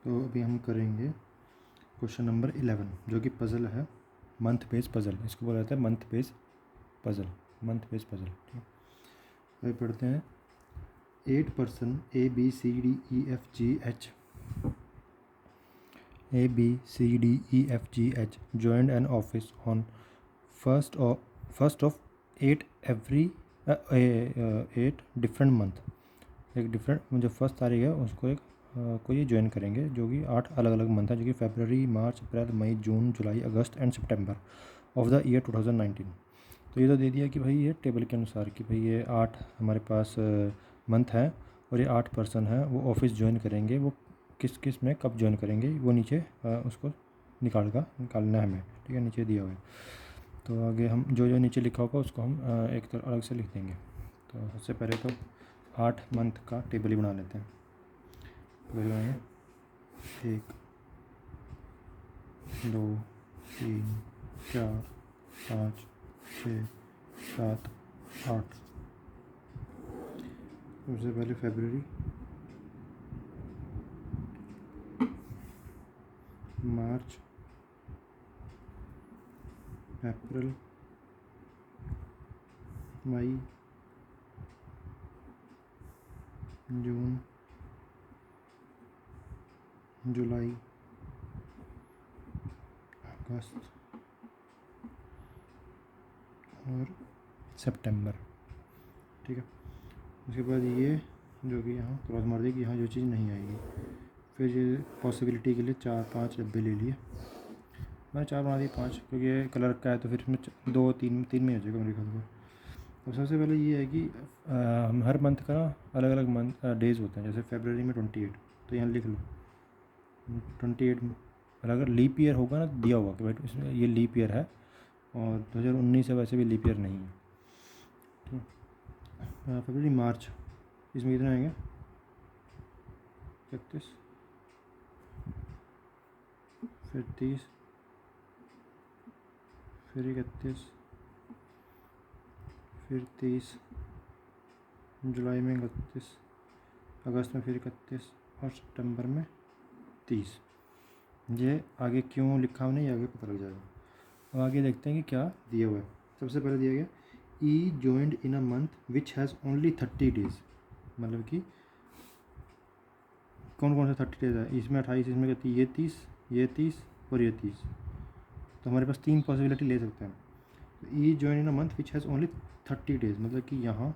तो अभी हम करेंगे क्वेश्चन नंबर 11 जो कि पज़ल है, मंथ बेस पज़ल। इसको बोला जाता है मंथ बेस पज़ल। ठीक है, अभी पढ़ते हैं। 8 person A B C D E F G H joined an office on first of 8 every 8 different month। एक डिफरेंट जो फर्स्ट तारीख है उसको एक को ये ज्वाइन करेंगे, जो कि 8 अलग अलग मंथ है, जो कि February, March, April, May, June, July, August and September of the year 2019। तो ये तो दे दिया कि भाई ये टेबल के अनुसार कि भाई ये 8 हमारे पास मंथ है और ये 8 पर्सन हैं वो ऑफिस ज्वाइन करेंगे। वो किस किस में कब ज्वाइन करेंगे वो नीचे उसको निकालना है हमें। ठीक है, नीचे दिया हुआ है। तो आगे हम जो जो नीचे लिखा होगा उसको हम एक तरह अलग से लिख देंगे। तो सबसे पहले तो 8 मंथ का टेबल ही बना लेते हैं। तो बनाएंगे 1 2 3 4 5 6 7 8। सबसे पहले फरवरी, March, April, May, June, July, अगस्त और सितंबर। ठीक है, उसके बाद ये जो कि यहाँ क्रॉस मार दी कि यहाँ जो चीज़ नहीं आएगी। फिर ये पॉसिबिलिटी के लिए 4-5 डब्बे ले लिए। मैंने 4 बना दिए, 5 क्योंकि ये कलर का है तो फिर इसमें 2-3 में हो जाएगा मेरे ख्याल से। तो सबसे पहले ये है कि हम हर मंथ का अलग अलग मंथ डेज़ होते हैं। जैसे फरवरी में 28, तो यहाँ लिख लो 28। और अगर लीप ईयर होगा ना दिया होगा कि भाई इसमें ये लीप ईयर है, और 2019 है वैसे भी लीप ईयर नहीं है। ठीक है, फरवरी, मार्च, इसमें कितने आएंगे? 31, फिर 30, फिर 31, फिर 30, जुलाई में 31, अगस्त में फिर 31 और सितंबर में 30। ये आगे क्यों लिखा हमने ये आगे पता लग जाएगा। अब आगे देखते हैं कि क्या दिया हुआ है। सबसे पहले दिया गया E joined in a month which has only 30 days. मतलब कि कौन कौन सा 30 डेज है? इसमें 28, इसमें कहती है ये 30, ये 30 और ये 30। तो हमारे पास 3 पॉसिबिलिटी ले सकते हैं। E join in a month which has only 30 days, मतलब कि यहाँ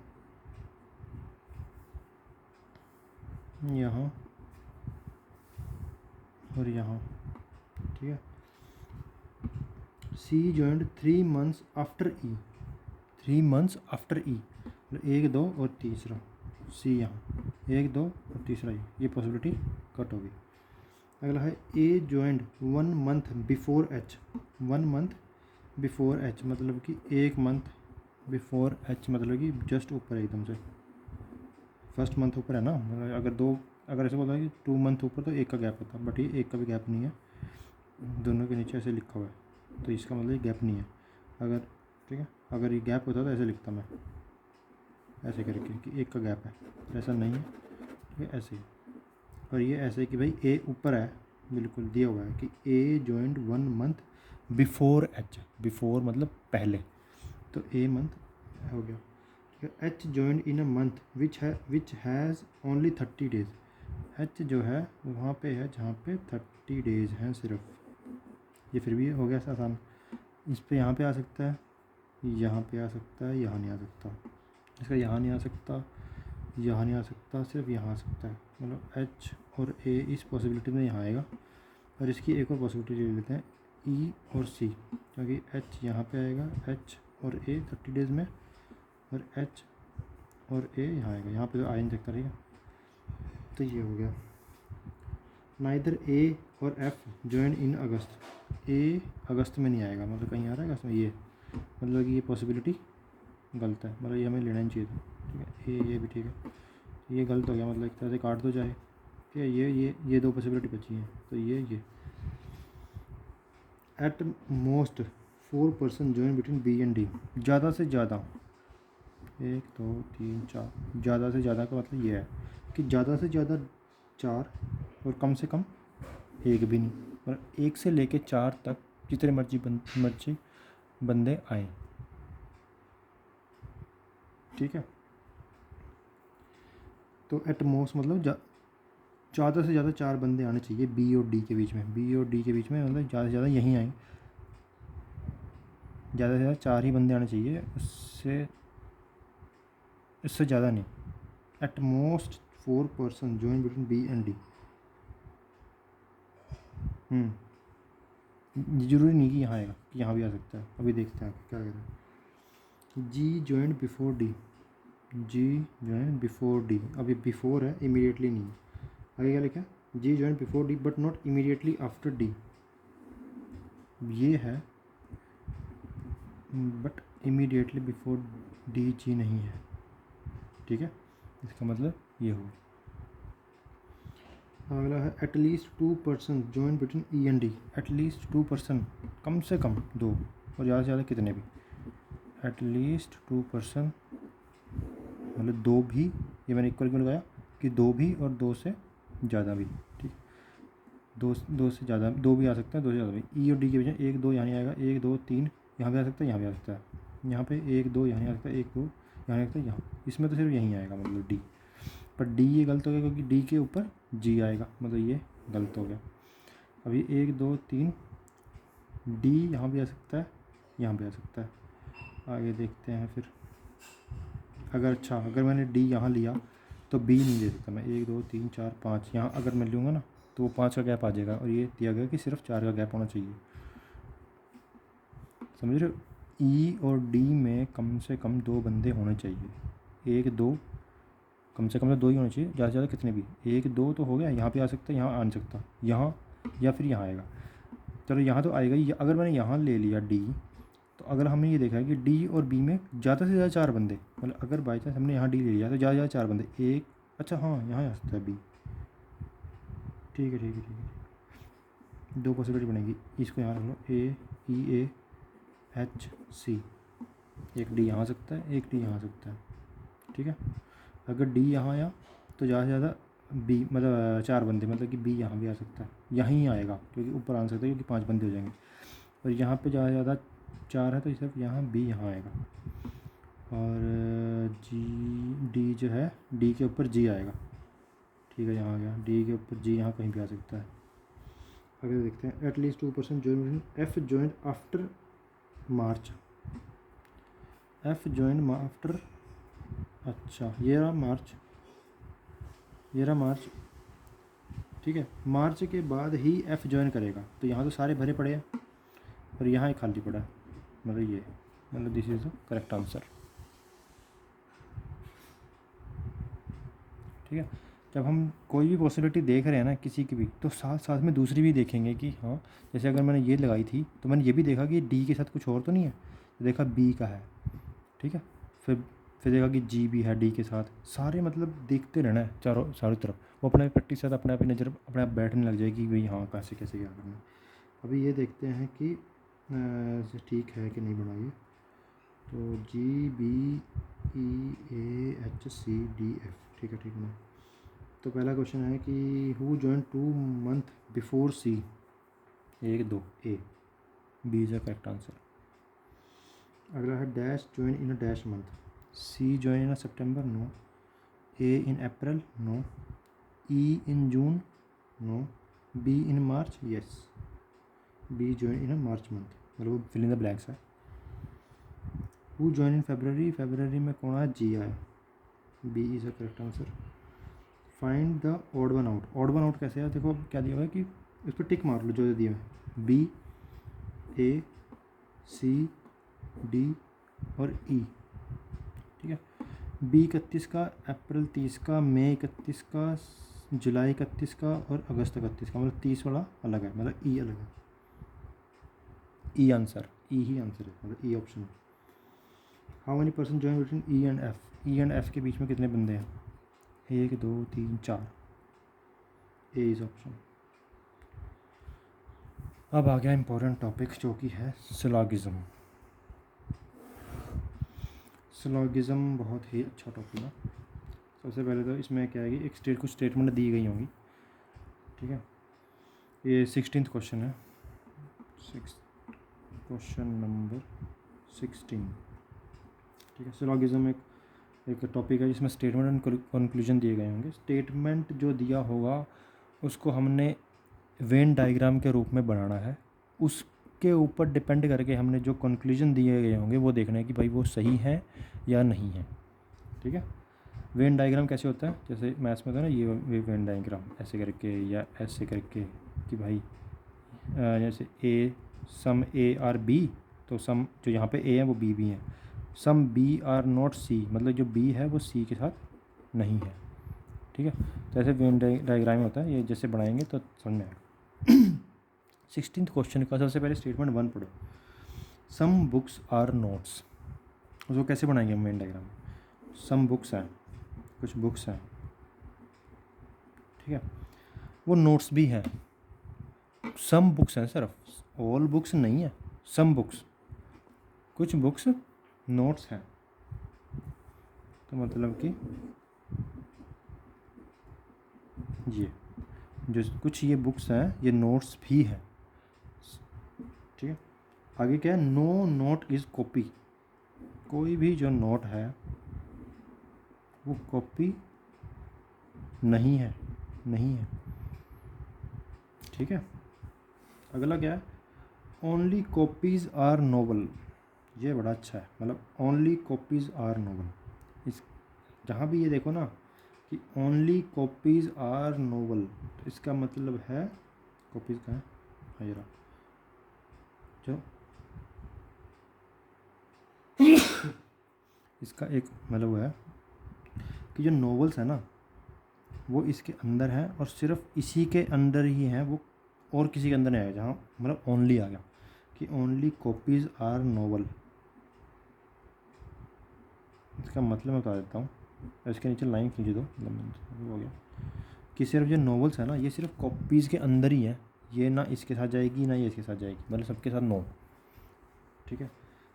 और यहाँ। ठीक है, C joined 3 months after E. 3 months after E, मतलब 1, 2 और तीसरा सी यहाँ 1, 2 और तीसरा ये पॉसिबिलिटी कट होगी। अगला है A joined 1 month before H. 1 month before H मतलब कि 1 month बिफोर एच, मतलब कि जस्ट ऊपर है एकदम से। फर्स्ट मंथ ऊपर है ना, मतलब अगर ऐसे बोलता है कि 2 month ऊपर तो 1 का गैप होता है, बट ये 1 का भी गैप नहीं है, दोनों के नीचे ऐसे लिखा हुआ है, तो इसका मतलब गैप नहीं है। अगर ठीक है, अगर ये गैप होता तो ऐसे लिखता मैं, ऐसे करके कि 1 का गैप है, तो ऐसा नहीं है। ठीक है, ऐसे ही। और ये ऐसे कि भाई ए ऊपर है, बिल्कुल दिया हुआ है कि A joined 1 month before H. Before मतलब पहले, तो ए मंथ हो गया। H joined in a month which has only 30 days. H जो है वहाँ पे है जहाँ पे 30 डेज हैं सिर्फ। ये फिर भी हो गया आसान। इस पे यहाँ पे आ सकता है, यहाँ पे आ सकता है, यहाँ नहीं आ सकता। इसका यहाँ नहीं आ सकता, यहाँ नहीं आ सकता, सिर्फ यहाँ आ सकता है। मतलब एच और ए इस पॉसिबिलिटी में यहाँ आएगा। और इसकी एक और पॉसिबिलिटी ले लेते हैं, ई और सी, क्योंकि एच यहाँ पे आएगा, एच और ए 30 डेज़ में, और एच और ए यहाँ आएगा। यहाँ पे तो आ ही नहीं सकता। ठीक है, तो ये हो गया। नाइदर ए और एफ जॉइन इन अगस्त। ए अगस्त में नहीं आएगा, मतलब कहीं आ रहा है अगस्त में, ये मतलब कि ये पॉसिबिलिटी गलत है, मतलब ये हमें लेना ही चाहिए था। ठीक है, ये भी ठीक है, ये गलत हो गया, मतलब एक तरह से काट दो चाहे। ठीक है, ये 2 पॉसिबिलिटी बची हैं, तो ये at most 4 person join between B and D. ज़्यादा से ज़्यादा 1 2 3 4, ज़्यादा से ज़्यादा का मतलब ये है कि ज़्यादा से ज़्यादा 4 और कम से कम एक भी नहीं, मतलब 1 से लेके 4 तक जितने मर्जी बंदे आए, ठीक है। तो एट मोस्ट मतलब ज़्यादा से ज़्यादा 4 बंदे आने चाहिए बी और डी के बीच में, बी और डी के बीच में मतलब ज़्यादा से ज़्यादा यहीं आए, ज़्यादा से ज़्यादा 4 ही बंदे आने चाहिए, इससे ज़्यादा नहीं। At most 4 person join between B and D. ज़रूरी नहीं कि यहाँ आएगा, कि यहाँ भी आ सकता है। अभी देखते हैं क्या कह रहा है। G joined before D, G join before D, अभी बिफोर है, इमीडिएटली नहीं है। आगे क्या लिखा है, G join before D but not immediately after D, ये है but immediately before D G नहीं है, ठीक है। इसका मतलब ये हो। अगला है at least 2 person join between E and D, at least 2 person, कम से कम 2 और ज़्यादा से ज़्यादा कितने भी, एटलीस्ट 2 पर्सन मतलब 2 भी, ये मैंने इक्वल क्यों लगाया कि 2 भी और 2 से ज़्यादा भी, ठीक। 2 से ज़्यादा 2 भी आ सकता है, 2 से ज़्यादा भी। ई और डी के बीच में 1 2 यहाँ नहीं आएगा, 1 2 3 यहाँ भी आ सकता है, यहाँ भी आ सकता है, यहाँ पे 1 2 यहाँ नहीं आ सकता, 1 2 यहाँ नहीं आ सकता, यहाँ इसमें तो सिर्फ यहीं आएगा मतलब डी। पर डी ये गलत हो गया क्योंकि डी के ऊपर जी आएगा, मतलब ये गलत हो गया। अभी 1 2 3 डी यहाँ भी आ सकता है, यहाँ भी आ सकता है। आगे देखते हैं फिर। अगर मैंने डी यहाँ लिया तो बी नहीं ले सकता मैं। 1 2 3 4 5 यहाँ अगर मैं लूँगा ना तो वो 5 का गैप आ जाएगा, और ये दिया गया कि सिर्फ 4 का गैप होना चाहिए, समझ रहे हो। ई और डी में कम से कम 2 बंदे होने चाहिए, 1 2 कम से कम तो 2 ही होने चाहिए, ज़्यादा से ज़्यादा कितने भी। 1 2 तो हो गया, यहाँ पे आ सकता है, यहाँ आ नहीं सकता, यहाँ या फिर यहाँ आएगा। चलो यहाँ तो आएगा ही। अगर मैंने यहाँ ले लिया डी, तो अगर हमने ये देखा है कि डी और बी में ज़्यादा से ज़्यादा 4 बंदे, मतलब अगर बाई चांस हमने यहाँ डी ले लिया तो ज़्यादा से ज़्यादा 4 बंदे, एक अच्छा हाँ यहाँ आ सकता है बी, ठीक है ठीक है ठीक है। 2 पॉसिबिलिटी बनेगी, इसको यहाँ रख लो, ए ई ए एच सी, एक डी यहाँ आ सकता है, एक डी यहाँ आ सकता है, ठीक है। अगर डी यहाँ आया तो ज़्यादा से ज़्यादा बी मतलब 4 बंदे, मतलब कि बी यहाँ भी आ सकता है, यहीं आएगा क्योंकि ऊपर आ सकता है क्योंकि 5 बंदे हो जाएंगे। और यहाँ पे ज़्यादा से ज़्यादा 4 है तो सिर्फ यहाँ बी यहाँ आएगा, और जी डी जो है डी के ऊपर जी आएगा, ठीक है। यहाँ आ गया डी के ऊपर जी, यहाँ कहीं भी आ सकता है। अगर देखते हैं at least 2 person join F join after March, F join after, अच्छा ये रहा मार्च, ये रहा मार्च, ठीक है। मार्च के बाद ही एफ ज्वाइन करेगा, तो यहाँ तो सारे भरे पड़े हैं और यहाँ ही खाली पड़ा है, मतलब ये मतलब this is the correct answer, ठीक है। जब हम कोई भी पॉसिबिलिटी देख रहे हैं ना किसी की भी, तो साथ साथ में दूसरी भी देखेंगे कि हाँ, जैसे अगर मैंने ये लगाई थी तो मैंने ये भी देखा कि डी के साथ कुछ और तो नहीं है, तो देखा बी का है, ठीक है। फिर देखा कि जी भी है डी के साथ, सारे मतलब देखते रहना है चारों तरफ, वो अपने प्रैक्टिस के साथ अपने आप ही नज़र अपने आप बैठने लग जाएगी भाई हाँ कैसे कैसे क्या करना है। अभी ये देखते हैं कि ठीक है कि नहीं बना ये, तो G B E A H C D F, ठीक है ठीक है। तो पहला क्वेश्चन है कि who join 2 month before C, 1 2 A, B is the correct answer. अगला है dash join in a dash month, C join in September no, A in April no, E in June no, B in March yes, B join in a March month, मतलब fill in the blanks है। Who join in February, फरवरी में कौन आया, G आया, B is the correct answer. Find the odd one out, odd one out कैसे है, देखो अब क्या दिया हुआ है कि इस पर टिक मार लो जो दिया है, बी ए सी डी और ई, ठीक है। बी 31 का, अप्रैल 30 का, मई 31 का, जुलाई 31 का और अगस्त 31 का, मतलब 30 वाला अलग है, मतलब ई अलग है, ई आंसर, ई ही आंसर है, मतलब E option. How many person join between E and F, E and F के बीच में कितने बंदे हैं, 1 2 3 4, ए इज ऑप्शन। अब आ गया इम्पोर्टेंट टॉपिक जो कि है सिलॉगिज्म। सिलॉगिज्म बहुत ही अच्छा टॉपिक है। सबसे पहले तो इसमें क्या है कि कुछ स्टेटमेंट दी गई होंगी, ठीक है। ये 16th क्वेश्चन है, क्वेश्चन नंबर 16। ठीक है, सिलोगिज्म एक टॉपिक है जिसमें स्टेटमेंट एंड कंक्लूजन दिए गए होंगे। स्टेटमेंट जो दिया होगा उसको हमने वेन डायग्राम के रूप में बनाना है, उसके ऊपर डिपेंड करके हमने जो कंक्लूजन दिए गए होंगे वो देखना है कि भाई वो सही है या नहीं है। ठीक है, वेन डायग्राम कैसे होता है, जैसे मैथ्स में था ना, ये वेन डायग्राम ऐसे करके या ऐसे करके कि भाई जैसे ए सम ए आर बी, तो सम जो यहाँ पे ए है वो बी भी है, सम बी आर नॉट सी, मतलब जो बी है वो सी के साथ नहीं है। ठीक है, तो ऐसे वेन डायग्राम होता है, ये जैसे बनाएंगे तो समझ में आएगा। 16th क्वेश्चन का सबसे पहले स्टेटमेंट 1 पढ़ो, सम बुक्स आर नोट्स। उसको कैसे बनाएंगे हम वेन डायग्राम? सम बुक्स हैं, कुछ बुक्स हैं, ठीक है, वो नोट्स भी हैं। सम बुक्स हैं, सिर्फ ऑल बुक्स नहीं है, सम बुक्स, कुछ बुक्स नोट्स हैं। तो मतलब कि ये जो कुछ ये बुक्स हैं ये नोट्स भी हैं। ठीक है, आगे क्या है, नो नोट इज़ कॉपी, कोई भी जो नोट है वो कॉपी नहीं है, नहीं है। ठीक है, अगला क्या है, ओनली कॉपीज़ आर नोबल। ये बड़ा अच्छा है, मतलब ओनली कॉपीज़ आर नोबल। इस जहाँ भी ये देखो ना कि ओनली कॉपीज़ आर नोबल, तो इसका मतलब है कॉपीज़ का है हायरा जो इसका एक मतलब वो है कि जो नॉवेल्स है ना वो इसके अंदर है और सिर्फ इसी के अंदर ही है, वो और किसी के अंदर नहीं आया, जहाँ मतलब ओनली आ गया कि ओनली कॉपीज़ आर नोवेल। इसका मतलब मैं बता देता हूँ, इसके नीचे लाइन खींच दो, मतलब हो गया कि सिर्फ जो नॉवेल्स है ना ये सिर्फ कॉपीज़ के अंदर ही है, ये ना इसके साथ जाएगी ना ये इसके साथ जाएगी, मतलब सबके साथ नो। ठीक है,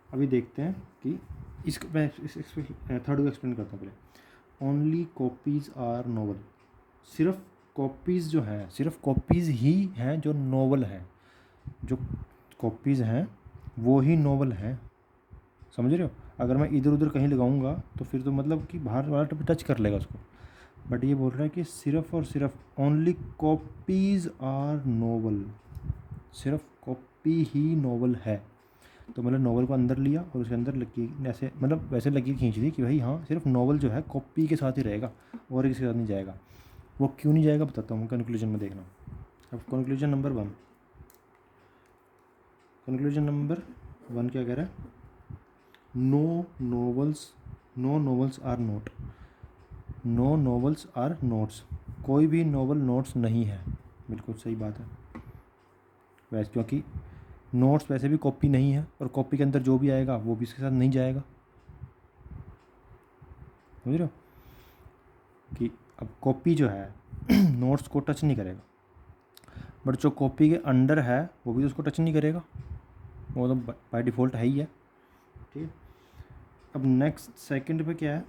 अभी देखते हैं कि इसको मैं थर्ड को एक्सप्लेन करता हूँ पहले। ओनली कॉपीज़ आर नोवेल, सिर्फ कॉपीज़ जो है, सिर्फ कॉपीज़ ही हैं जो नोवेल हैं, जो कॉपीज़ हैं वो ही नोवेल हैं। समझ रहे हो? अगर मैं इधर उधर कहीं लगाऊंगा तो फिर तो मतलब कि बाहर वाला टच कर लेगा उसको, बट ये बोल रहा है कि सिर्फ और सिर्फ ओनली कॉपीज़ आर नोवेल, सिर्फ कॉपी ही नोवेल है। तो मतलब नोवेल को अंदर लिया और उसके अंदर लकीर ऐसे, मतलब वैसे लकीर खींच दी कि भाई हाँ सिर्फ नोवेल जो है कॉपी के साथ ही रहेगा और किसी के साथ नहीं जाएगा। वो क्यों नहीं जाएगा बताता हूँ, कंक्लूजन में देखना। अब कंक्लूजन नंबर 1, कंक्लूजन नंबर 1 क्या कह रहा है, no novels are note, no novels are notes, कोई भी नोवेल नोट्स नहीं है। बिल्कुल सही बात है वैसे, क्योंकि नोट्स वैसे भी कॉपी नहीं है और कॉपी के अंदर जो भी आएगा वो भी इसके साथ नहीं जाएगा। समझ रहे हो कि अब कॉपी जो है नोट्स को टच नहीं करेगा, बट जो कॉपी के अंडर है वो भी तो उसको टच नहीं करेगा, वो तो बाय डिफ़ॉल्ट है ही है। ठीक है, अब नेक्स्ट सेकंड पे क्या है,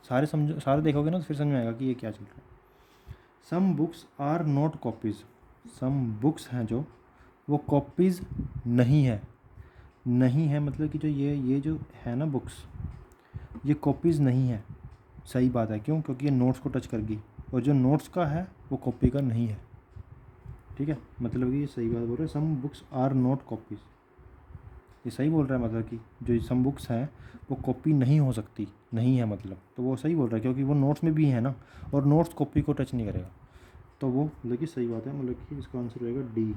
सारे देखोगे ना तो फिर समझ में आएगा कि ये क्या चल रहा है। Some books are not copies, some books हैं जो वो कॉपीज़ नहीं है, नहीं है मतलब कि जो ये जो है ना बुक्स ये कॉपीज़ नहीं है। सही बात है, क्यों? क्योंकि ये नोट्स को टच कर गई और जो नोट्स का है वो कॉपी का नहीं है। ठीक है, मतलब कि ये सही बात बोल रहा है, some books are not copies, ये सही बोल रहा है, मतलब कि जो सम बुक्स हैं वो कॉपी नहीं हो सकती, नहीं है मतलब, तो वो सही बोल रहा है क्योंकि वो नोट्स में भी है ना, और नोट्स कॉपी को टच नहीं करेगा, तो वो मतलब कि सही बात है, मतलब कि इसका आंसर रहेगा D.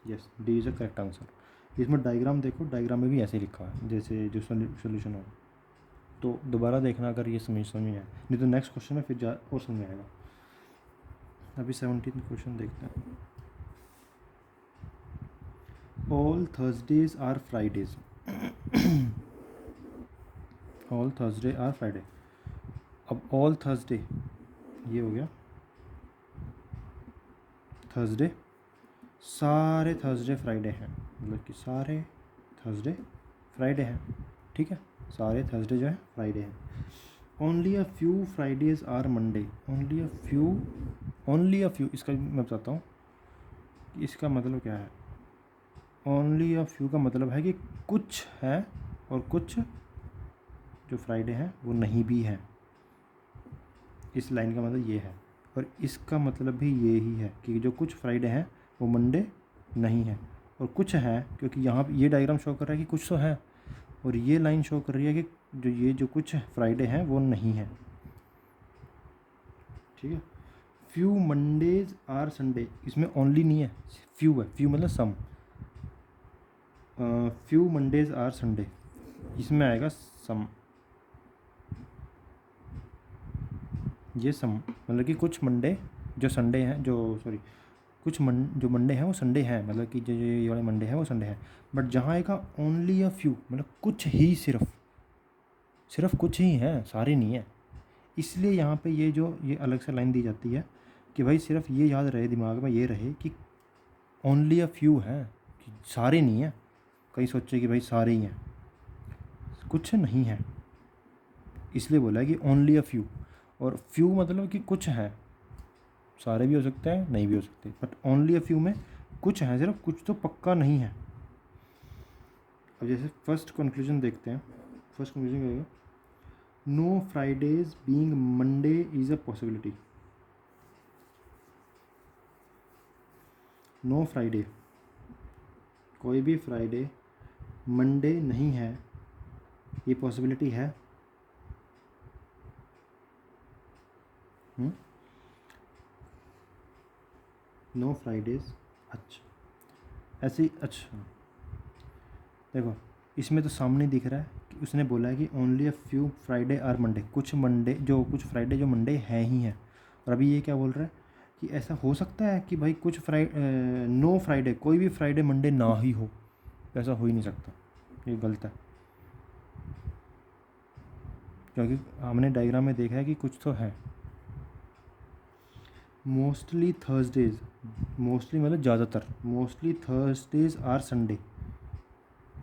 Yes, D is a correct answer. इसमें डायग्राम देखो, डायग्राम में भी ऐसे लिखा है जैसे जो सोल्यूशन हो, तो दोबारा देखना अगर ये समझ में आए, नहीं तो नेक्स्ट क्वेश्चन में फिर और समझ में आएगा। अभी 17 क्वेश्चन देखते हैं। All Thursdays are Fridays, all Thursday are Friday. अब ऑल थर्सडे ये हो गया थर्सडे, सारे थर्सडे फ्राइडे हैं, मतलब कि सारे थर्सडे फ्राइडे हैं। ठीक है, सारे थर्सडे जो है फ्राइडे हैं। Only a few Fridays are Monday, only a few, only a few, इसका मैं बताता हूँ, इसका मतलब क्या है? ओनली अ फ्यू का मतलब है कि कुछ है और कुछ जो फ्राइडे हैं वो नहीं भी है। इस लाइन का मतलब ये है, और इसका मतलब भी ये ही है कि जो कुछ फ्राइडे हैं वो मंडे नहीं है, और कुछ है क्योंकि यहाँ पे ये डायग्राम शो कर रहा है कि कुछ तो है, और ये लाइन शो कर रही है कि जो कुछ फ्राइडे हैं वो नहीं है। ठीक है। फ्यू मंडेज आर संडे, इसमें ओनली नहीं है, फ्यू है। फ्यू मतलब सम। फ्यू मंडेज आर संडे, इसमें आएगा सम। ये सम मतलब कि कुछ मंडे जो संडे हैं, कुछ जो मंडे हैं वो संडे हैं, मतलब कि जो ये वाले मंडे हैं वो संडे हैं। बट जहाँ आएगा ओनली अ फ्यू, मतलब कुछ ही, सिर्फ कुछ ही हैं, सारे नहीं हैं। इसलिए यहाँ पे ये अलग से लाइन दी जाती है कि भाई सिर्फ ये याद रहे, दिमाग में ये रहे कि ओनली अ फ्यू हैं, कि सारे नहीं हैं। कहीं सोचे कि भाई सारे ही हैं, कुछ नहीं है, इसलिए बोला है कि ओनली अ फ्यू। और फ्यू मतलब कि कुछ हैं, सारे भी हो सकते हैं, नहीं भी हो सकते, बट ओनली अ फ्यू में कुछ हैं, सिर्फ कुछ तो पक्का नहीं है। अब जैसे फर्स्ट कंक्लूजन देखते हैं। फर्स्ट कंक्लूजन क्या है? No Fridays being Monday is a possibility. No Friday, कोई भी फ्राइडे मंडे नहीं है, ये पॉसिबिलिटी है। नो फ्राइडेज, अच्छा ऐसे ही। अच्छा देखो, इसमें तो सामने दिख रहा है कि उसने बोला है कि only a few Friday are Monday, कुछ फ्राइडे जो मंडे हैं ही हैं। और अभी ये क्या बोल रहा है कि ऐसा हो सकता है कि भाई नो फ्राइडे, कोई भी फ्राइडे मंडे ना ही हो, ऐसा हो ही नहीं सकता, ये गलत है। क्योंकि हमने डायग्राम में देखा है कि कुछ तो है। मोस्टली थर्सडेज, मोस्टली मतलब ज़्यादातर, मोस्टली थर्सडेज आर संडे,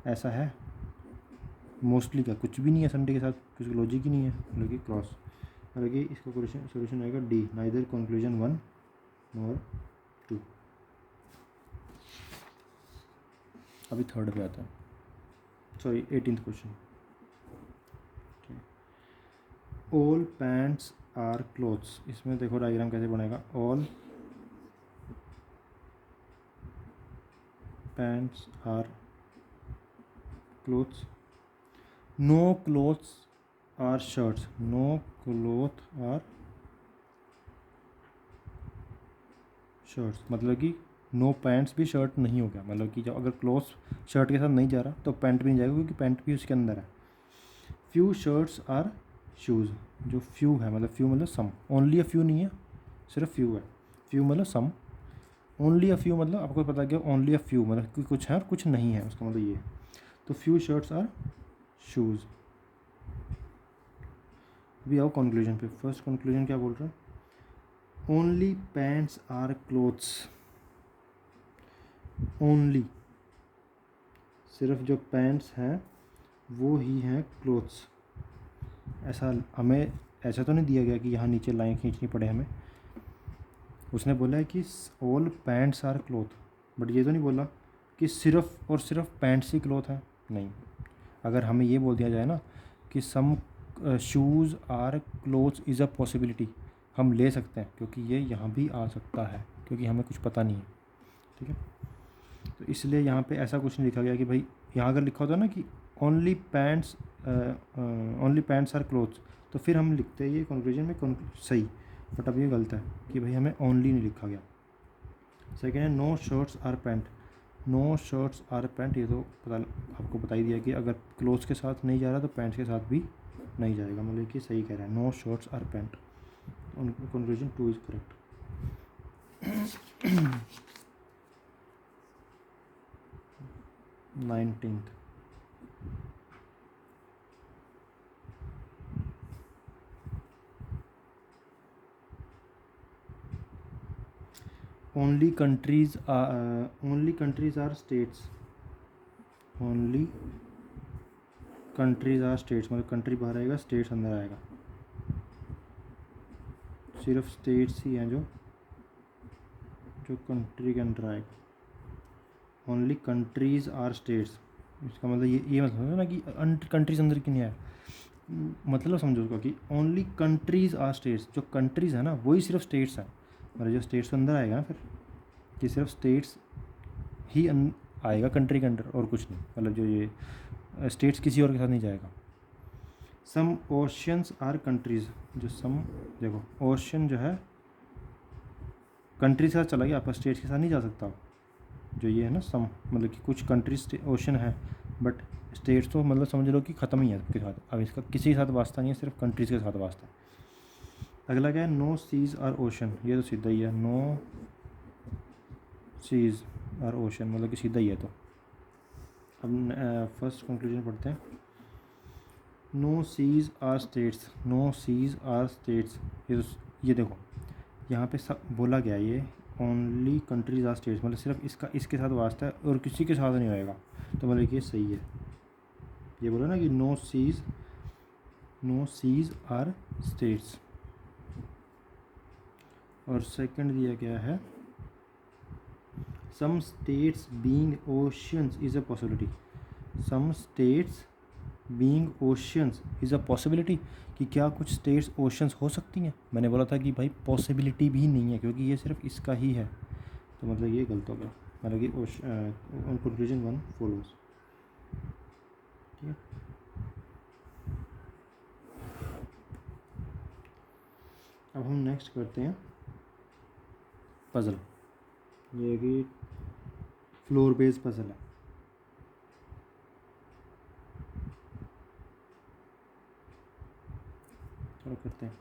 ऐसा है। मोस्टली का कुछ भी नहीं है संडे के साथ, कुछ लॉजिक ही नहीं है, मतलब कि क्रॉस। और आगे इसका सोल्यूशन आएगा डी, नाइदर कंक्लूजन 1 नॉर 2। अभी थर्ड पे आता है, sorry 18th question. All pants are clothes, इसमें देखो डायग्राम कैसे बनेगा। All pants are clothes, no clothes are shirts, no cloth are shirts, मतलब कि नो पैंट्स भी शर्ट नहीं हो गया, मतलब कि जब अगर क्लोथ्स शर्ट के साथ नहीं जा रहा तो पैंट भी नहीं जाएगा, क्योंकि पैंट भी उसके अंदर है। फ्यू शर्ट्स आर शूज़, जो फ्यू है मतलब फ्यू मतलब सम, ओनली अ फ्यू नहीं है, सिर्फ फ्यू है। फ्यू मतलब सम, ओनली अ फ्यू मतलब आपको पता क्या, ओनली अ फ्यू मतलब कि कुछ है और कुछ नहीं है, उसका मतलब ये है। तो फ्यू शर्ट्स आर शूज़। अभी आओ कंक्लूजन पे। फर्स्ट कंक्लूजन क्या बोल रहा है? Only pants are clothes, only सिर्फ जो पैंट्स हैं वो ही हैं क्लोथ्स। ऐसा तो नहीं दिया गया कि यहाँ नीचे लाइन खींचनी पड़े हमें। उसने बोला है कि all pants are cloth, but ये तो नहीं बोला कि सिर्फ और सिर्फ पैंट्स ही क्लोथ हैं, नहीं। अगर हमें ये बोल दिया जाए ना कि some shoes or clothes is a possibility, हम ले सकते हैं, क्योंकि ये यहाँ भी आ सकता है, क्योंकि हमें कुछ पता नहीं है। ठीक है, तो इसलिए यहाँ पे ऐसा कुछ नहीं लिखा गया कि भाई, यहाँ अगर लिखा होता ना कि ओनली पैंट्स आर क्लोथ्स, तो फिर हम लिखते हैं ये कंक्लूजन में सही। बट अब ये गलत है कि भाई हमें ओनली नहीं लिखा गया। सेकेंड है no shirts are pant, no shirts are pant, ये तो आपको बता ही दिया कि अगर क्लोथ्स के साथ नहीं जा रहा तो पैंट्स के साथ भी नहीं जाएगा, मतलब कि सही कह रहा है, no shirts are pant. Conclusion 2 is correct. 19th, only countries are states, only countries are states, मतलब कंट्री बाहर आएगा, स्टेट्स अंदर आएगा। सिर्फ स्टेट्स ही हैं जो कंट्री के अंदर आएगा। ओनली कंट्रीज़ आर स्टेट्स, इसका मतलब ये मतलब है ना कि कंट्रीज अंदर की नहीं है, मतलब समझो उसका कि ओनली कंट्रीज़ आर स्टेट्स, जो कंट्रीज़ है ना वही सिर्फ स्टेट्स हैं, मतलब जो स्टेट्स के अंदर आएगा ना फिर, कि सिर्फ स्टेट्स ही आएगा कंट्री के अंदर और कुछ नहीं, मतलब जो ये स्टेट्स किसी और के साथ नहीं जाएगा। सम ओशंस आर कंट्रीज़, जो सम देखो ओशन जो है कंट्री के साथ चला गया, आपका स्टेट्स के साथ नहीं जा सकता। जो ये है ना सम, मतलब कि कुछ कंट्रीज ओशन है बट स्टेट्स तो मतलब समझ लो कि ख़त्म ही है उसके साथ, अब इसका किसी के साथ वास्ता नहीं है, सिर्फ कंट्रीज़ के साथ वास्ता है। अगला क्या है, नो सीज़ आर ओशन, ये तो सीधा ही है, नो सीज़ आर ओशन मतलब कि सीधा ही है। तो अब फर्स्ट कंक्लूजन पढ़ते हैं। No seas are states, no seas are states, ये देखो यहाँ पे सब बोला गया, ये ओनली कंट्रीज आर स्टेट्स, मतलब सिर्फ इसका इसके साथ वास्ता है और किसी के साथ नहीं होएगा, तो मतलब कि ये सही है। ये बोला ना कि नो सीज़ आर स्टेट्स। और सेकंड दिया गया है some states being oceans is a possibility, some states being oceans is a possibility, कि क्या कुछ स्टेट्स ओशंस हो सकती हैं। मैंने बोला था कि भाई पॉसिबिलिटी भी नहीं है, क्योंकि ये सिर्फ इसका ही है, तो मतलब ये गलत हो गया, मतलब कि कंक्लूजन 1 फॉलोज। ठीक है, अब हम नेक्स्ट करते हैं पज़ल, ये कि फ्लोर बेस्ड पज़ल है। चलो करते हैं।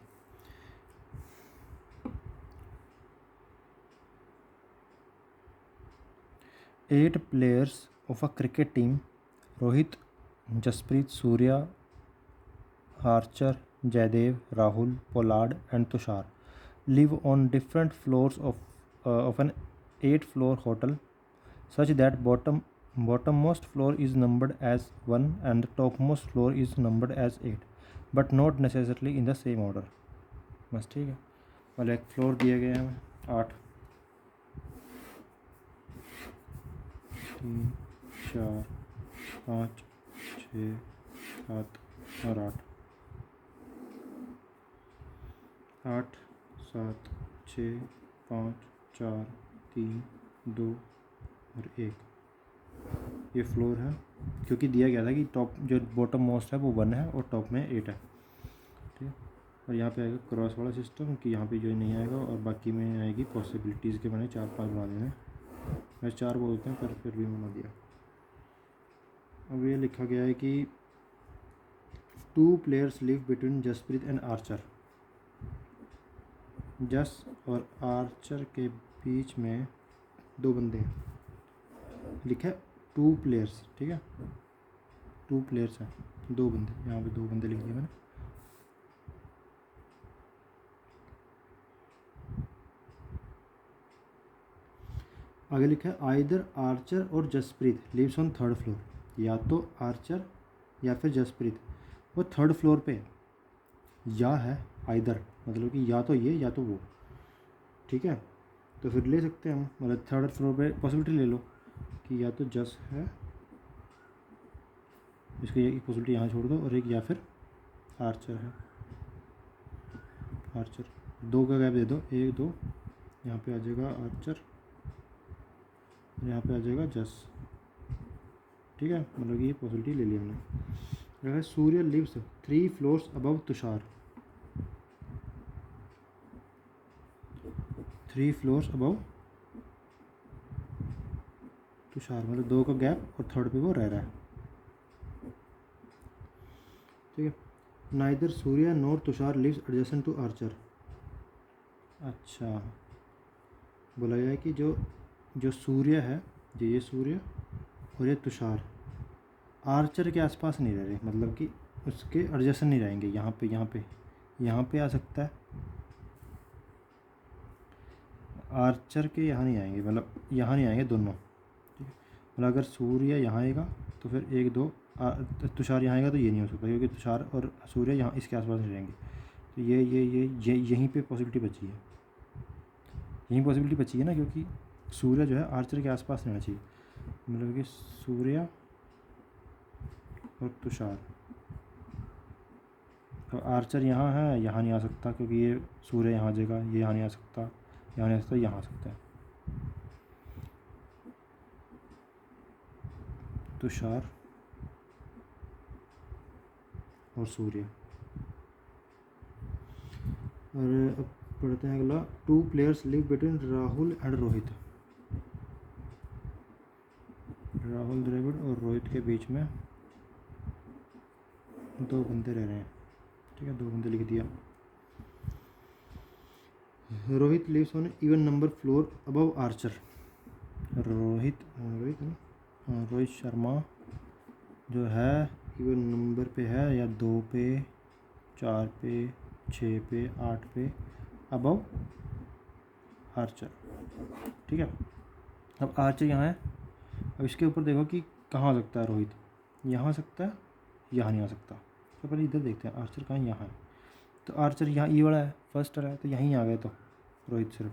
Eight players of a cricket team, Rohit, Jaspreet, Surya, Archer, Jaydev, Rahul, Pollard and Tushar live on different floors of an 8-floor hotel, such that bottommost floor is numbered as 1 and the topmost floor is numbered as 8, but not necessarily in the same order। बस ठीक है, मतलब एक floor दिए गए हैं 8, 3, 4, 5, 6, 7 और 8, 8, 7, 6, 5, 4, 3, 2 और 1, ये फ्लोर है, क्योंकि दिया गया था कि टॉप जो बॉटम मोस्ट है वो 1 है और टॉप में 8 है। ठीक है, और यहाँ पे आएगा क्रॉस वाला सिस्टम कि यहाँ पे जो नहीं आएगा, और बाकी में आएगी पॉसिबिलिटीज़ के, मैंने 4-5 बना देने, मैं 4 बोलते हैं पर फिर भी बना दिया। अब ये लिखा गया है कि 2 players live between Jaspreet and Archer, Jas और आर्चर के बीच में 2 बंदे हैं, लिखा है 2 प्लेयर्स, ठीक है 2 प्लेयर्स हैं, 2 बंदे, यहाँ पे 2 बंदे लिख दिए मैंने। आगे लिखा है आइदर आर्चर और Jasprit lives on 3rd floor, या तो आर्चर या फिर जसप्रीत वो 3rd फ्लोर पे है, या है आइदर मतलब कि या तो ये या तो वो, ठीक है, तो फिर ले सकते हैं हम, मतलब 3rd फ्लोर पे पॉसिबिलिटी ले लो कि या तो जस है, इसको एक पॉसिबिलिटी यहाँ छोड़ दो, और एक या फिर आर्चर है, आर्चर 2 का गैप दे दो, 1 2, यहाँ पे आ जाएगा आर्चर, यहाँ पे आ जाएगा जस, ठीक है, मतलब कि ये पॉसिबिलिटी ले ली हमने। अगर Surya lives 3 floors above Tushar, 3 floors above Tushar, मतलब 2 का गैप और 3rd पे वो रह रहा है, ठीक है। Neither Surya nor Tushar lives adjacent to Archer, अच्छा बोला गया है कि जो सूर्य है, जो ये सूर्य और ये तुषार आर्चर के आसपास नहीं रह रहे, मतलब कि उसके एडजेसेंट नहीं रहेंगे, यहाँ पे आ सकता है, आर्चर के यहाँ नहीं आएंगे, मतलब यहाँ नहीं आएंगे दोनों, ठीक है, मतलब अगर सूर्य यहाँ आएगा तो फिर 1 2 तुषार यहाँ आएगा तो ये नहीं हो सकता, क्योंकि तुषार और सूर्य यहाँ इसके आसपास नहीं रहेंगे, तो ये यहीं पे पॉसिबिलिटी बची है, यहीं पॉसिबिलिटी बची है ना, क्योंकि सूर्य जो है आर्चर के आसपास रहना चाहिए, मतलब कि सूर्या और तुषार। तो आर्चर यहाँ है, यहाँ नहीं आ सकता क्योंकि ये सूर्य यहाँ आ जाएगा, ये यहाँ नहीं आ सकता, यहाँ नहीं आ सकता, यहाँ आ सकता है। तुषार और सूर्य। और अब पढ़ते हैं अगला। 2 players live between Rahul and Rohit. Rahul Dravid और रोहित के बीच में 2 बंदे रह रहे हैं, ठीक है, 2 बंदे लिख दिया। Rohit lives on even number floor above Archer. Rohit Sharma जो है इवन नंबर पे है, या 2 पे, 4 पे, 6 पे, 8 पे अबव आर्चर, ठीक है। अब आर्चर यहाँ है, अब इसके ऊपर देखो कि कहाँ आ सकता है रोहित, यहाँ आ सकता है, यहाँ नहीं आ सकता। तो पहले इधर देखते हैं आर्चर कहाँ, यहाँ है। तो आर्चर यहाँ ई वाला है, फर्स्ट वाला है, तो यहीं आ गया तो रोहित सिर्फ।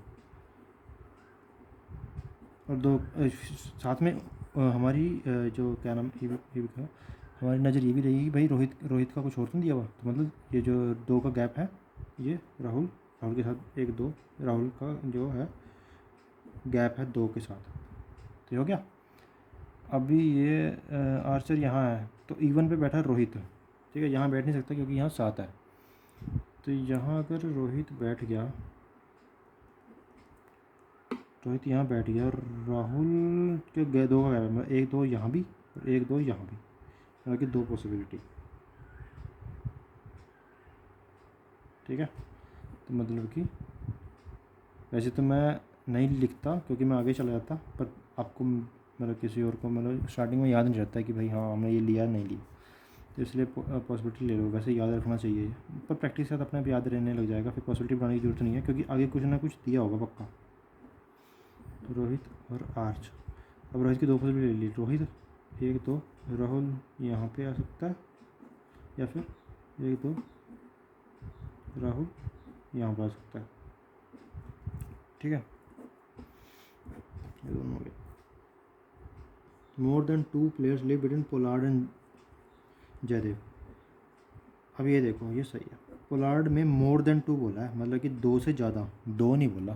और 2 साथ में हमारी जो क्या नाम है, हमारी नज़र ये भी रहेगी कि भाई रोहित का कुछ और तो नहीं दिया हुआ। तो मतलब ये जो 2 का गैप है, ये राहुल के साथ 1 2 राहुल का जो है गैप है 2 के साथ, तो हो गया। अभी ये आर्चर यहाँ है तो इवन पे बैठा रोहित, ठीक है, यहाँ बैठ नहीं सकता क्योंकि यहाँ 7 है। तो यहाँ अगर रोहित बैठ गया, रोहित यहाँ बैठ गया, राहुल के 2 का गैप है, 1 2 यहाँ भी और 1 2 यहाँ भी, हालांकि 2 पॉसिबिलिटी, ठीक है। तो मतलब कि वैसे तो मैं नहीं लिखता क्योंकि मैं आगे चला जाता, पर आपको मतलब किसी और को मतलब स्टार्टिंग में याद नहीं रहता है कि भाई हाँ हमने ये लिया नहीं लिया, तो इसलिए पॉसिबिलिटी ले लो। वैसे याद रखना चाहिए, पर प्रैक्टिस के साथ अपने आप याद रहने लग जाएगा, फिर पॉसिबिलिटी बनाने की जरूरत नहीं है क्योंकि आगे कुछ ना कुछ दिया होगा पक्का। तो रोहित और आर्च, अब रोहित की 2 पॉसिबिलिटी ले ली, रोहित 1 2, राहुल यहाँ पे आ सकता है, या फिर 1 2 राहुल यहाँ पर आ सकता है, ठीक है। ये दोनों हो गए। More than 2 players live between Pollard and Jaydev. अब ये देखो, ये सही है। पोलार्ड में मोर देन 2 बोला है, मतलब कि 2 से ज़्यादा, 2 नहीं बोला,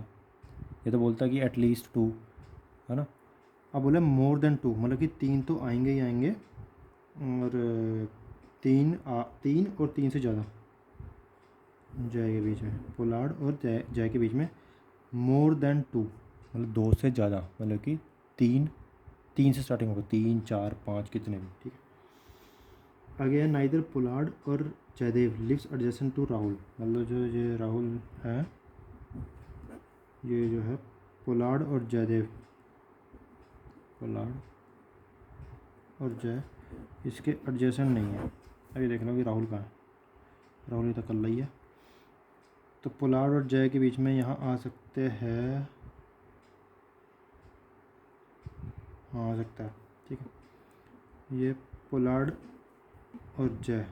ये तो बोलता है कि एटलीस्ट 2, है ना। अब बोला मोर देन 2, मतलब कि 3 तो आएंगे ही आएंगे, और 3 और 3 से ज़्यादा जय के बीच में, पोलार्ड और जय के बीच में मोर देन 2 मतलब 2 से ज़्यादा, मतलब कि 3 से स्टार्टिंग होगा, 3 4 5 कितने भी, ठीक है। अगेन नाइदर पोलार्ड और Jaydev lives adjacent to Rahul, मतलब जो ये राहुल है, ये जो है पोलार्ड और जयदेव, पोलार्ड और जय इसके एडजेसेंट नहीं है। अभी देख लो कि राहुल कहाँ है, राहुल ये तो कल ही है। तो पोलार्ड और जय के बीच में यहाँ आ सकते हैं, हाँ आ सकता है, ठीक है। ये पोलार्ड और जय,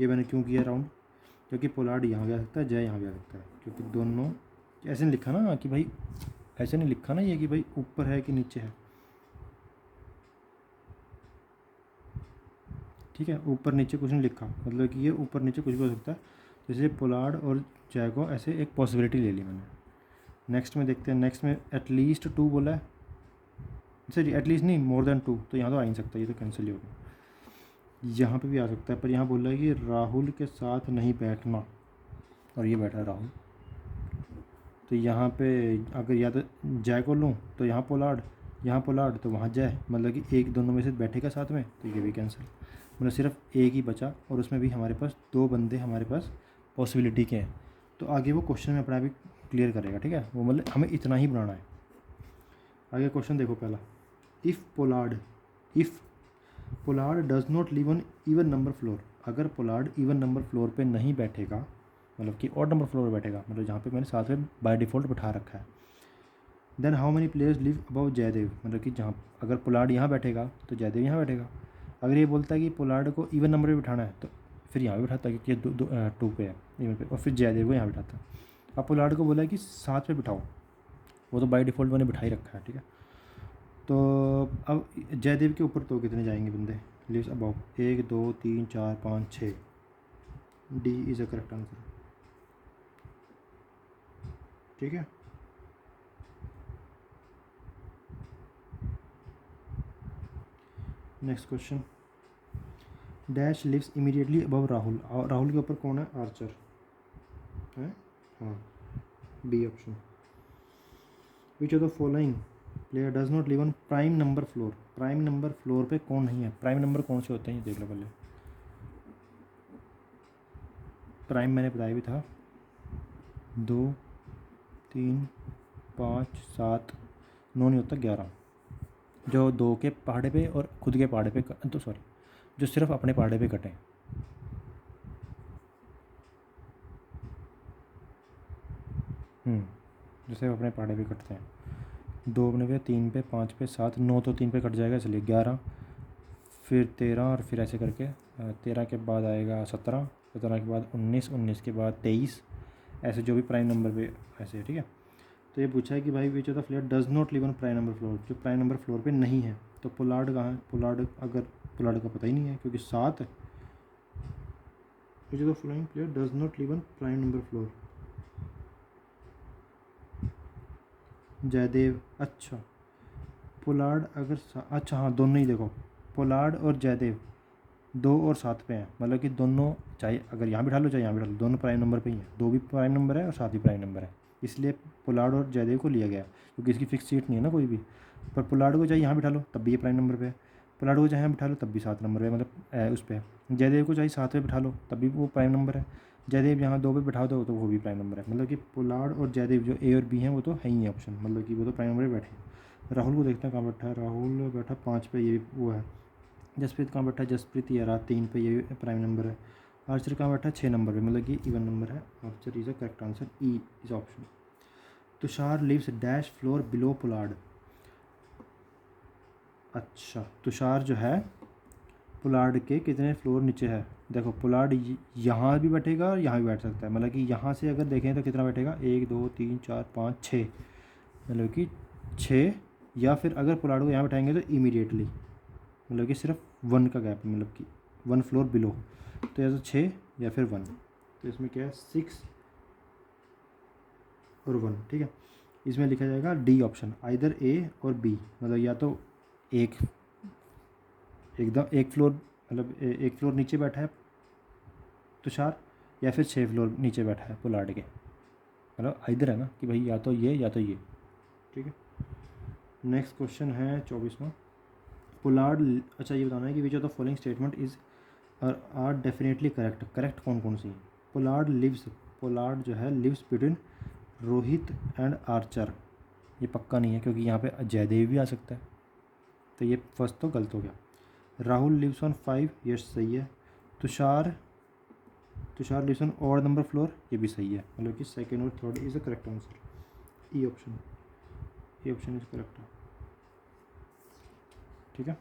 ये मैंने क्यों किया राउंड, क्योंकि पोलार्ड यहाँ भी आ सकता है, जय यहाँ भी आ सकता है, क्योंकि दोनों ऐसे नहीं लिखा ना कि भाई, ऐसे नहीं लिखा ना ये कि भाई ऊपर है कि नीचे है, ठीक है। ऊपर नीचे कुछ नहीं लिखा, मतलब कि ये ऊपर नीचे कुछ भी हो सकता है। जैसे पोलार्ड और जय को ऐसे एक पॉसिबिलिटी ले ली मैंने। नेक्स्ट में देखते हैं, नेक्स्ट में एटलीस्ट 2 बोला है, सॉरी एटलीस्ट नहीं, मोर देन 2, तो यहाँ तो आ नहीं सकता, ये तो कैंसिल ही होगा। यहाँ पे भी आ सकता है, पर यहाँ बोल रहा है कि राहुल के साथ नहीं बैठना, और ये बैठा है राहुल। तो यहाँ पे अगर या तो जय को लूँ तो यहाँ पोलार्ड तो वहाँ जय, मतलब कि एक दोनों में से बैठेगा साथ में, तो ये भी कैंसिल, मतलब सिर्फ एक ही बचा, और उसमें भी हमारे पास 2 बंदे हमारे पास पॉसिबिलिटी के हैं। तो आगे वो क्वेश्चन में अपना भी क्लियर करेगा, ठीक है। वो मतलब हमें इतना ही बनाना है। आगे क्वेश्चन देखो पहला, if Pollard does not live on even number floor, अगर पोलार्ड इवन नंबर फ्लोर पे नहीं बैठेगा, मतलब कि ऑड नंबर फ्लोर पे बैठेगा, मतलब जहाँ पे मैंने साथ में बाय डिफ़ॉल्ट बिठा रखा है, then how many players live above Jaydev, मतलब कि जहाँ अगर पोलार्ड यहाँ बैठेगा तो जयदेव यहाँ बैठेगा। अगर ये बोलता है कि पोलार्ड को इवन नंबर पे बिठाना है तो फिर यहाँ भी बिठाता है, क्योंकि 2 पे है इवन पे, और फिर जयदेव को यहाँ बिठाता है। अब पोलार्ड को बोला है कि साथ में बिठाओ, वो तो बाय डिफ़ॉल्ट मैंने बिठा ही रखा है, ठीक है। तो अब जयदेव के ऊपर तो कितने जाएंगे बंदे, lives above, 1 2 3 4 5 6, D is a correct answer. ठीक है, next question, dash lives immediately above Rahul, Rahul के ऊपर कौन है, आर्चर है, हाँ, B option. Which of the following player does not live on prime number floor, prime number floor पे कौन नहीं है, प्राइम नंबर कौन से होते हैं ये देख लो पहले। प्राइम मैंने बताया भी था, 2 3 5 7, 9 नहीं होता 11, जो 2 के पहाड़े पे और खुद के पहाड़े पे तो सॉरी, जो सिर्फ अपने पहाड़े पे कटें, जो सिर्फ अपने पहाड़े पे कटते हैं, 2 अपने पे, 3 पे, 5 पे, 7, 9 तो 3 पे कट जाएगा इसलिए 11, फिर 13 और फिर ऐसे करके 13 के बाद आएगा 17, 17 के बाद 19, 19 के बाद 23, ऐसे जो भी प्राइम नंबर पे ऐसे है। ठीक है, तो ये पूछा है कि भाई which of the player does not live on prime number floor, जो प्राइम नंबर फ्लोर पे नहीं है, तो पोलार्ड कहाँ है, पोलार्ड, अगर पोलार्ड का पता ही नहीं है क्योंकि 7 है। Which of the following player does not live on prime number floor, Jaydev, अच्छा पोलार्ड अगर अच्छा हाँ दोनों ही देखो, पोलार्ड और जयदेव 2 और 7 पे हैं, मतलब कि दोनों चाहे अगर यहाँ बिठा लो चाहे यहाँ बिठा लो, दोनों प्राइम नंबर पे ही हैं, 2 भी प्राइम नंबर है और 7 भी प्राइम नंबर है, इसलिए पोलार्ड और जयदेव को लिया गया क्योंकि इसकी फिक्स सीट नहीं है ना कोई भी। पर पोलार्ड को चाहे यहाँ बिठा लो तब भी ये प्राइम नंबर पे है, पोलार्ड को चाहे यहाँ बिठा लो तब भी 7 नंबर पे, मतलब उस पर जयदेव को चाहे 7 पे बिठा लो तब भी वो प्राइम नंबर है, जयदेव यहाँ 2 पे बिठा दो तो वो भी प्राइम नंबर है, मतलब कि पोलार्ड और जयदेव जो ए और बी हैं वो तो है ही ऑप्शन, मतलब कि वो तो प्राइम नंबर पे बैठे हैं। राहुल को देखते हैं कहाँ बैठा है, राहुल बैठा 5 पे, ये वो है। जसप्रीत कहाँ बैठा है, जसप्रीत ये रहा 3 पे, ये प्राइम नंबर है। आर्चर कहाँ बैठा है, 6 नंबर पे, मतलब कि इवन नंबर है, Archer is a correct answer, E is option. Tushar lives dash floor below Pollard, अच्छा तुषार जो है पोलार्ड के कितने फ्लोर नीचे है, देखो पोलार्ड यहाँ भी बैठेगा यहाँ भी बैठ सकता है, मतलब कि यहाँ से अगर देखें तो कितना बैठेगा, 1 2 3 4 5 6, मतलब कि 6, या फिर अगर पोलार्ड को यहाँ बैठाएंगे तो इमीडिएटली, मतलब कि सिर्फ 1 का गैप, मतलब कि 1 फ्लोर बिलो, तो या तो 6 या फिर 1, तो इसमें क्या है 6 और 1। ठीक है, इसमें लिखा जाएगा डी ऑप्शन, आइदर ए और बी, मतलब या तो एक एकदम एक फ्लोर, मतलब एक फ्लोर नीचे बैठा है तुषार, या फिर 6 फ्लोर नीचे बैठा है पोलार्ड के, मतलब आइदर है ना कि भाई या तो ये या तो ये। ठीक है, नेक्स्ट क्वेश्चन है 24वां, पोलार्ड, अच्छा ये बताना है कि which of the following statement is are definitely correct, correct कौन कौन सी है। पोलार्ड लिव्स, पोलार्ड जो है lives between Rohit and Archer, ये पक्का नहीं है क्योंकि यहाँ पे जयदेव भी आ सकता है, तो ये फर्स्ट तो गलत हो गया। राहुल लिव्स ऑन 5, ये सही है। Tushar, Tushar lives on odd number floor, ये भी सही है, मतलब कि सेकेंड और third is the correct answer, E option, E option is correct. ठीक है।